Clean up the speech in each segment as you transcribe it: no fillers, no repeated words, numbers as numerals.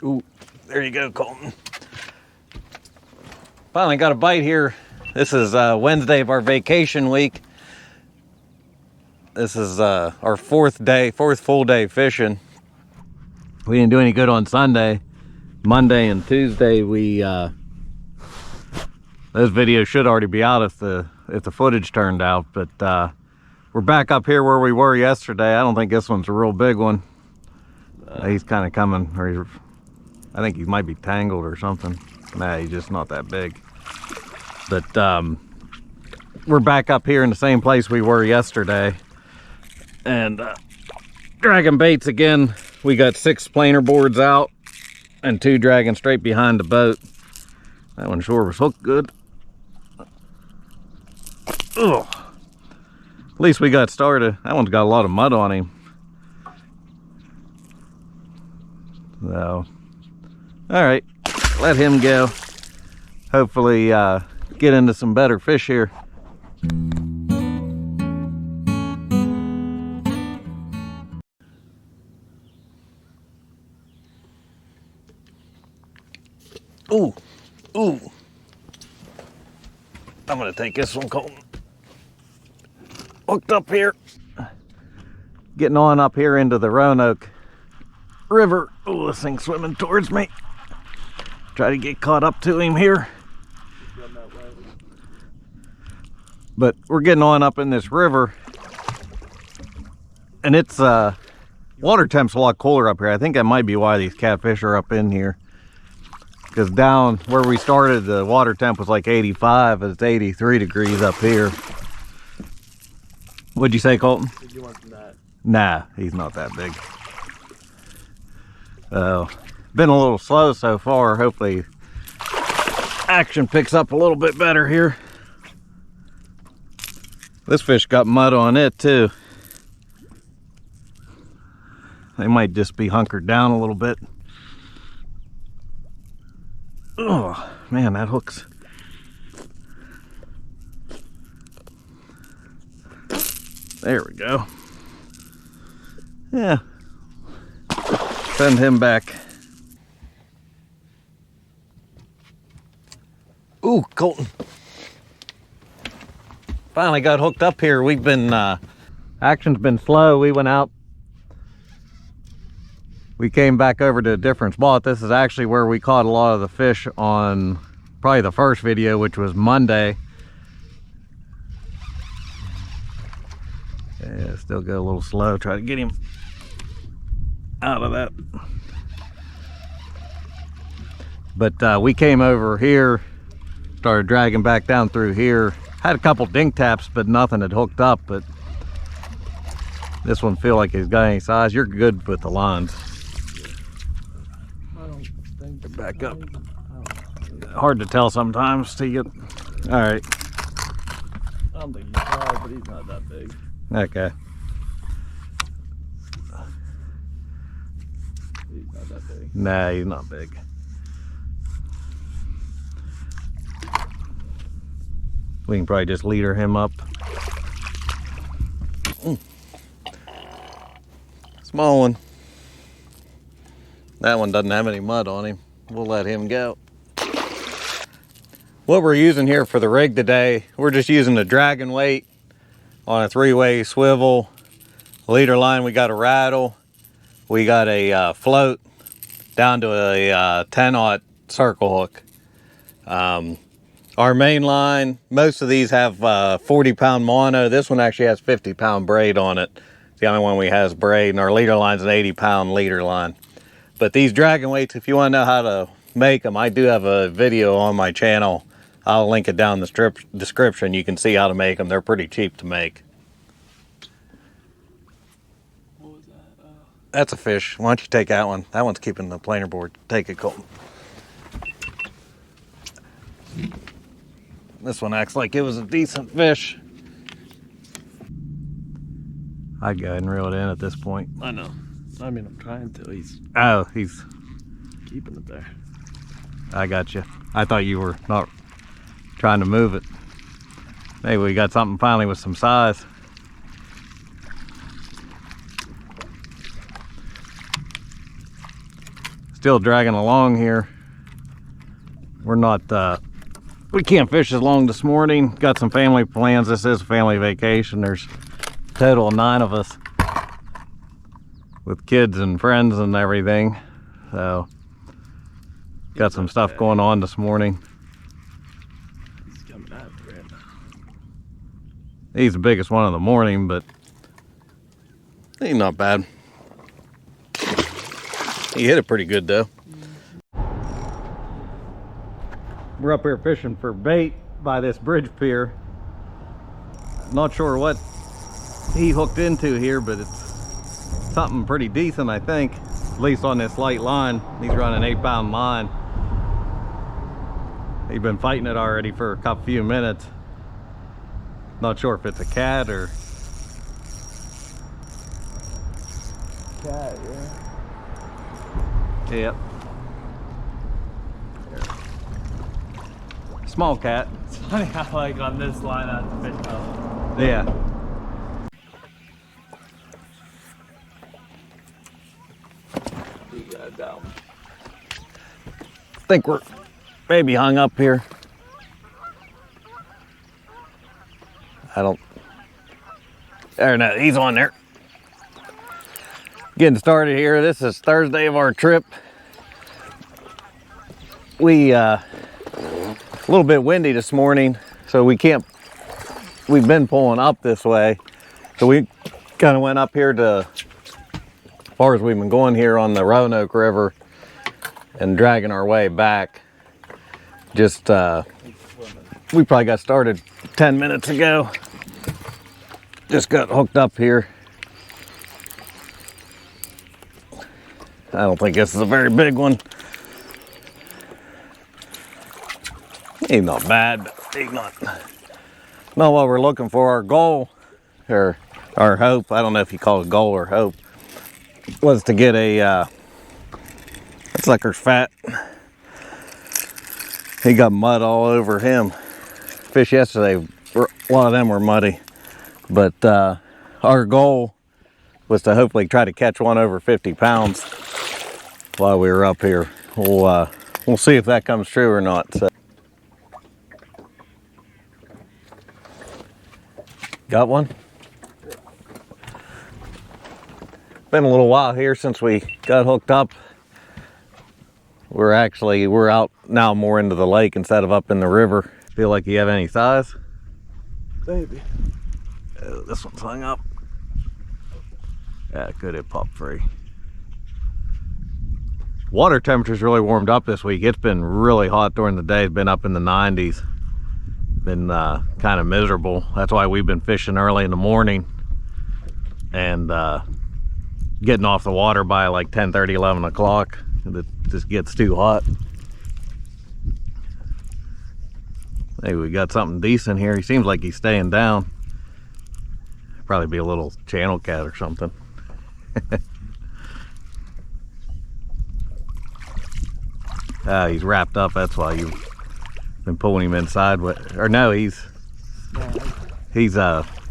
Ooh, there you go, Colton. Finally got a bite here. This is Wednesday of our vacation week. This is our fourth full day fishing. We didn't do any good on Sunday. Monday and Tuesday this video should already be out if the footage turned out, but we're back up here where we were yesterday. I don't think this one's a real big one. He's kind of coming, or I think he might be tangled or something. Nah, he's just not that big. But we're back up here in the same place we were yesterday, and dragging baits again. We got 6 planer boards out and 2 dragging straight behind the boat. That one sure was hooked good. Ugh. At least we got started. That one's got a lot of mud on him. So, all right, let him go. Hopefully get into some better fish here. Ooh, ooh. I'm gonna take this one, Colton. Hooked up here. Getting on up here into the Roanoke River. Oh, this thing's swimming towards me. Try to get caught up to him here. But we're getting on up in this river. And it's, water temp's a lot cooler up here. I think that might be why these catfish are up in here. Because down where we started, the water temp was like 85, and it's 83 degrees up here. What'd you say, Colton? Did you want that? Nah, he's not that big. Been a little slow so far. Hopefully action picks up a little bit better here. This fish got mud on it too. They might just be hunkered down a little bit. Oh man, that hook's... There we go. Yeah. Send him back. Ooh, Colton. Finally got hooked up here. We've been, action's been slow. We went out. We came back over to a different spot. This is actually where we caught a lot of the fish on probably the first video, which was Monday. Yeah, still go a little slow. Try to get him out of that. But we came over here, started dragging back down through here. Had a couple dink taps, but nothing had hooked up. But this one feel like he's got any size. You're good with the lines. I don't think. Back up. Hard to tell sometimes till you get. All right. I don't think he's small, but he's not that big. Okay. He's not that big. Nah, he's not big. We can probably just leader him up. Small one. That one doesn't have any mud on him. We'll let him go. What we're using here for the rig today, we're just using a dragon weight on a 3-way swivel. Leader line, we got a rattle. We got a float down to a 10-aught circle hook. Our main line, most of these have 40-pound mono. This one actually has 50-pound braid on it. It's the only one we has braid, and our leader line's an 80-pound leader line. But these dragon weights, if you want to know how to make them, I do have a video on my channel. I'll link it down in the description. You can see how to make them. They're pretty cheap to make. What was that? That's a fish. Why don't you take that one? That one's keeping the planer board. Take it, Colton. This one acts like it was a decent fish. I'd go ahead and reel it in at this point. I know. I mean, I'm trying to. He's keeping it there. I got you. I thought you were not trying to move it. Maybe we got something finally with some size. still dragging along here. We're not, we can't fish as long this morning. Got some family plans. This is a family vacation. There's a total of 9 of us with kids and friends and everything. So, got some stuff going on this morning. He's coming after it. He's the biggest one of the morning, but he's not bad. He hit it pretty good though. We're up here fishing for bait by this bridge pier. Not sure what he hooked into here, but it's something pretty decent, I think. At least on this light line. He's running 8-pound line. He's been fighting it already for a few minutes. Not sure if it's a cat or... Cat, yeah. Yep. Small cat. It's funny how like on this line I have to fish out. Yeah. You got it down. I think we're maybe hung up here. I don't... There, no, he's on there. Getting started here. This is Thursday of our trip. We, a little bit windy this morning, so we can't... We've been pulling up this way. So we kind of went up here to... As far as we've been going here on the Roanoke River and dragging our way back. Just, we probably got started 10 minutes ago. Just got hooked up here. I don't think this is a very big one. He's not bad, but he's not what we're looking for. Our goal, or our hope, I don't know if you call it goal or hope, was to get a, that sucker's fat. He got mud all over him. Fish yesterday, a lot of them were muddy. But our goal was to hopefully try to catch one over 50 pounds while we were up here. We'll see if that comes true or not. So. Got one? Been a little while here since we got hooked up. We're out now more into the lake instead of up in the river. Feel like you have any size? Baby. Oh, this one's hung up. Yeah, good, it popped free. Water temperature's really warmed up this week. It's been really hot during the day. It's been up in the 90s. Been kind of miserable. That's why we've been fishing early in the morning and getting off the water by like 10:30, 11 o'clock. It just gets too hot. Hey, we got something decent here. He seems like he's staying down. Probably be a little channel cat or something. He's wrapped up. That's why you've been pulling him inside. Or no, he's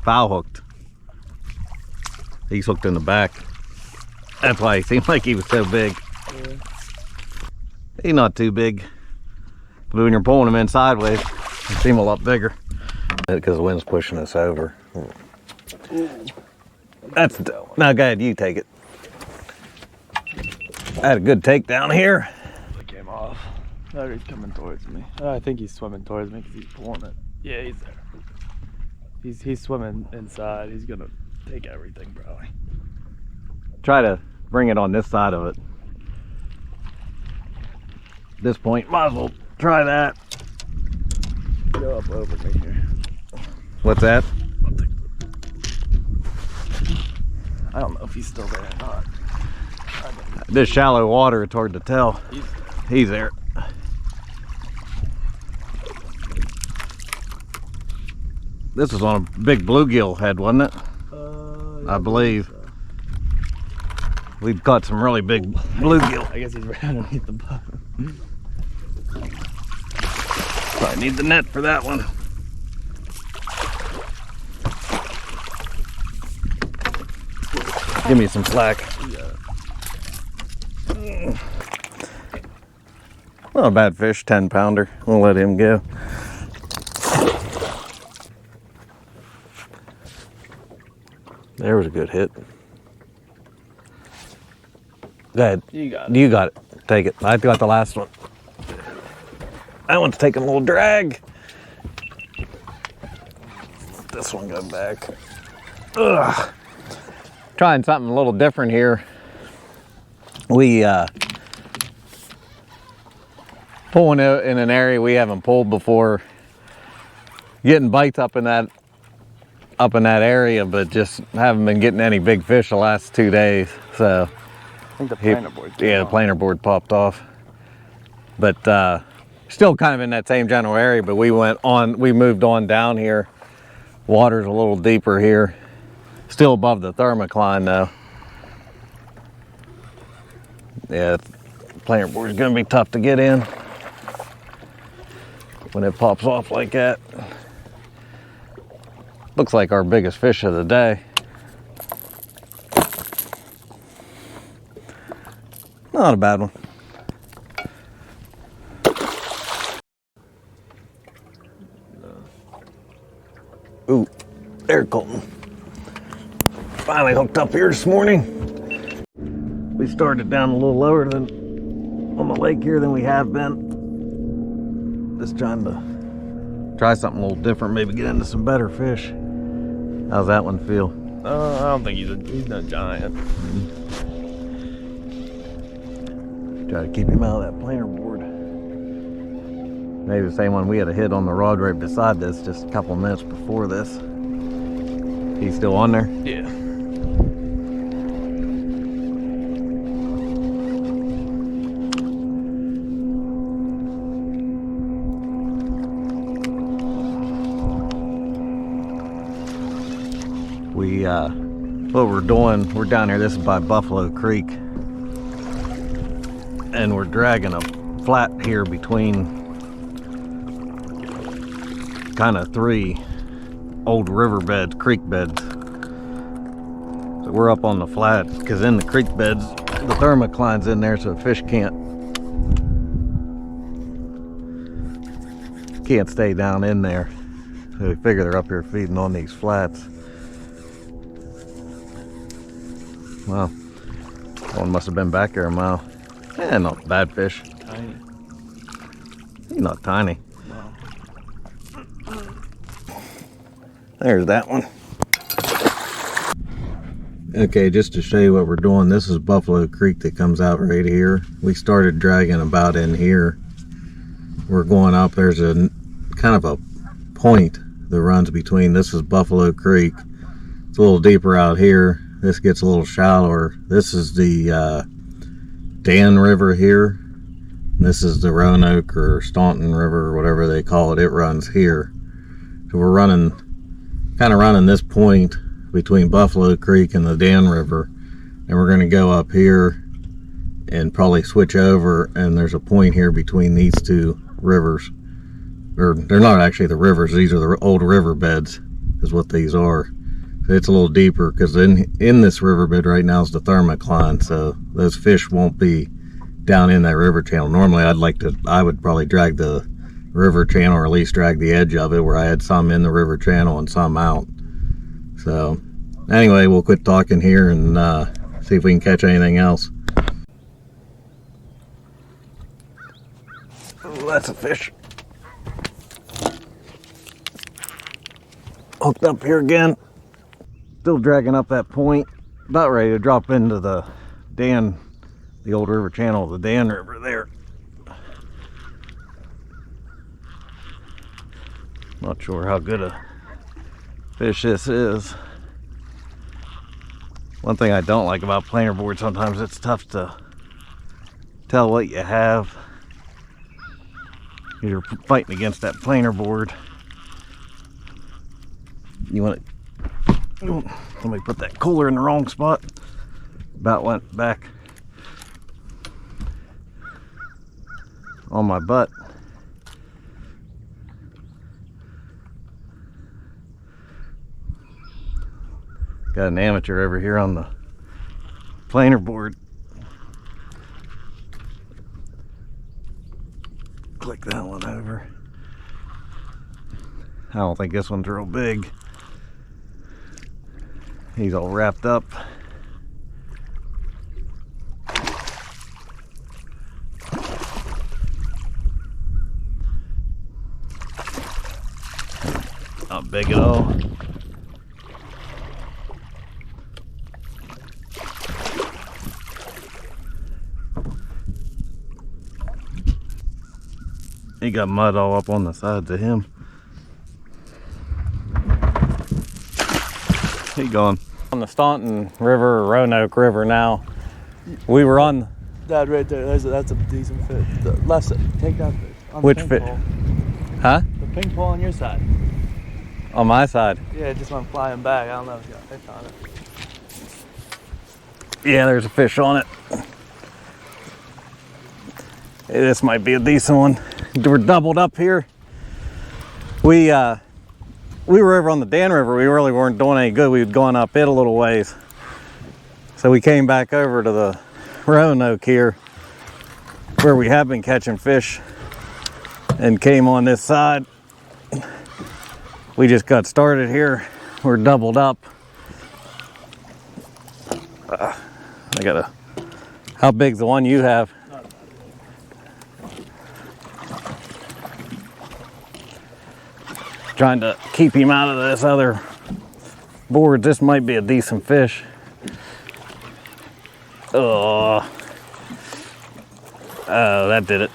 foul hooked. He's hooked in the back. That's why he seemed like he was so big. Yeah. He's not too big. But when you're pulling him in sideways, he seems a lot bigger. Because the wind's pushing us over. That's now go ahead, you take it. I had a good takedown here. It came off. Now he's coming towards me. I think he's swimming towards me because he's pulling it. Yeah, he's there. He's swimming inside. He's gonna take everything, probably. Try to bring it on this side of it. At this point, might as well try that. Go up over me here. What's that? I don't know if he's still there or not. This shallow water, it's hard to tell. He's there. This was on a big bluegill head, wasn't it? Yeah, I believe. We've caught some really big bluegill. I guess he's right underneath the bottom. Probably need the net for that one. Give me some slack. Not a bad fish, 10-pounder. We'll let him go. There was a good hit. Go ahead. You got it. You got it. Take it. I got the last one. That one's taking a little drag. This one go back. Ugh. Trying something a little different here. We pulling in an area we haven't pulled before. Getting bites up in that area, but just haven't been getting any big fish the last 2 days. So I think the planer board. Yeah, the planer board popped off. But still kind of in that same general area, but we moved on down here. Water's a little deeper here. Still above the thermocline though. Yeah, the planer board's gonna be tough to get in when it pops off like that. Looks like our biggest fish of the day. Not a bad one. Ooh, there, Colton. Finally hooked up here this morning. We started down a little lower than on the lake here than we have been. Just trying to try something a little different, maybe get into some better fish. How's that one feel? I don't think he's no giant. Try to keep him out of that planer board. Maybe the same one we had a hit on the rod right beside this just a couple minutes before this. He's still on there? Yeah. What we're doing, we're down here, this is by Buffalo Creek, and we're dragging a flat here between kind of 3 old river beds, creek beds. So we're up on the flat because in the creek beds the thermocline's in there, so the fish can't stay down in there. So we figure they're up here feeding on these flats. Wow, one must have been back there a mile. Eh, not bad fish. Tiny. He's not tiny. No. There's that one. Okay, just to show you what we're doing, this is Buffalo Creek that comes out right here. We started dragging about in here. We're going up, there's a kind of a point that runs between, this is Buffalo Creek. It's a little deeper out here. This gets a little shallower. This is the Dan River here. This is the Roanoke or Staunton River or whatever they call it. It runs here. So we're kind of running this point between Buffalo Creek and the Dan River. And we're going to go up here and probably switch over. And there's a point here between these 2 rivers. Or they're not actually the rivers. These are the old river beds is what these are. It's a little deeper because in this riverbed right now is the thermocline, so those fish won't be down in that river channel. Normally I would probably drag the river channel, or at least drag the edge of it where I had some in the river channel and some out. So anyway, we'll quit talking here and see if we can catch anything else. Oh, that's a fish. Hooked up here again. Still dragging up that point, about ready to drop into the old river channel of the Dan River there. Not sure how good a fish this is. One thing I don't like about planer board, sometimes it's tough to tell what you have. You're fighting against that planer board. You want to, somebody put that cooler in the wrong spot. About went back on my butt. Got an amateur over here on the planer board. click that one over. I don't think this one's real big. He's all wrapped up. Not big at all. He got mud all up on the sides of him. He gone. On the Staunton River, or Roanoke River now. We were on... Dad, right there, that's a decent fish. The left side, take that fish. On the Which pink fish? pole. Huh? The pink pole on your side. On my side? Yeah, it just went flying back. I don't know if you got a fish on it. Yeah, there's a fish on it. Hey, this might be a decent one. We're doubled up here. We were over on the Dan River. We really weren't doing any good. We had gone up it a little ways. So we came back over to the Roanoke here where we have been catching fish and came on this side. We just got started here. We're doubled up. I gotta... How big's the one you have? Trying to keep him out of this other board. This might be a decent fish. Oh, that did it.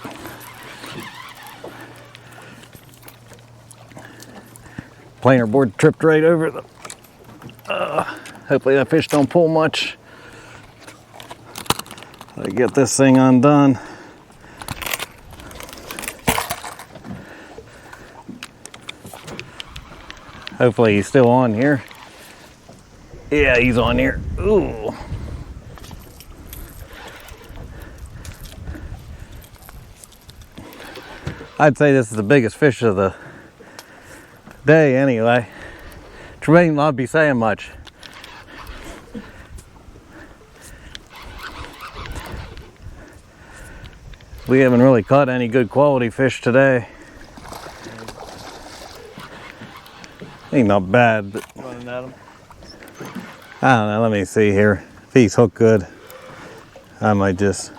Planer board tripped right over the... hopefully that fish don't pull much. Let me get this thing undone. Hopefully he's still on here. Yeah, he's on here. Ooh. I'd say this is the biggest fish of the day anyway. Which may not be saying much. We haven't really caught any good quality fish today. Ain't not bad, but Running at him. I don't know. Let me see here. If he's hooked good, I might just...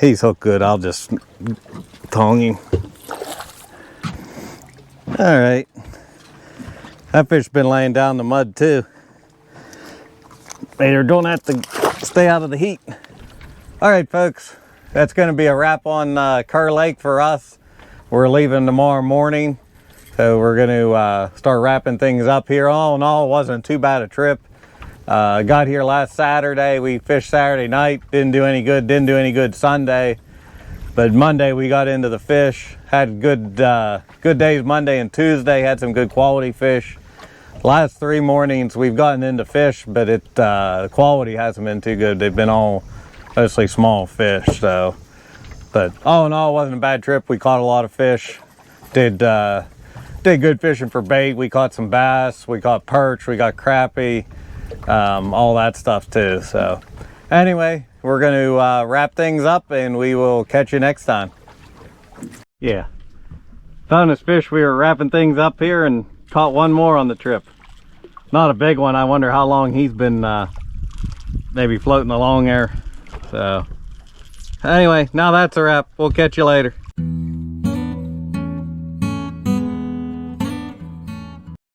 He's hooked good. I'll just tong him. All right. That fish been laying down in the mud too. They don't have to stay out of the heat. All right, folks. That's going to be a wrap on Kerr Lake for us. We're leaving tomorrow morning. So we're going to start wrapping things up here. All in all, it wasn't too bad a trip. Got here last Saturday. We fished Saturday night. Didn't do any good. Didn't do any good Sunday. But Monday we got into the fish. Had good days Monday and Tuesday. Had some good quality fish. Last 3 mornings we've gotten into fish, but the quality hasn't been too good. They've been all mostly small fish. So, but all in all, it wasn't a bad trip. We caught a lot of fish. Did good fishing for bait. We caught some bass, we caught perch, we got crappie, all that stuff too. So anyway, we're going to wrap things up and we will catch you next time. Yeah, found this fish. We were wrapping things up here and caught one more on the trip. Not a big one. I wonder how long he's been maybe floating along there. So anyway, now that's a wrap. We'll catch you later.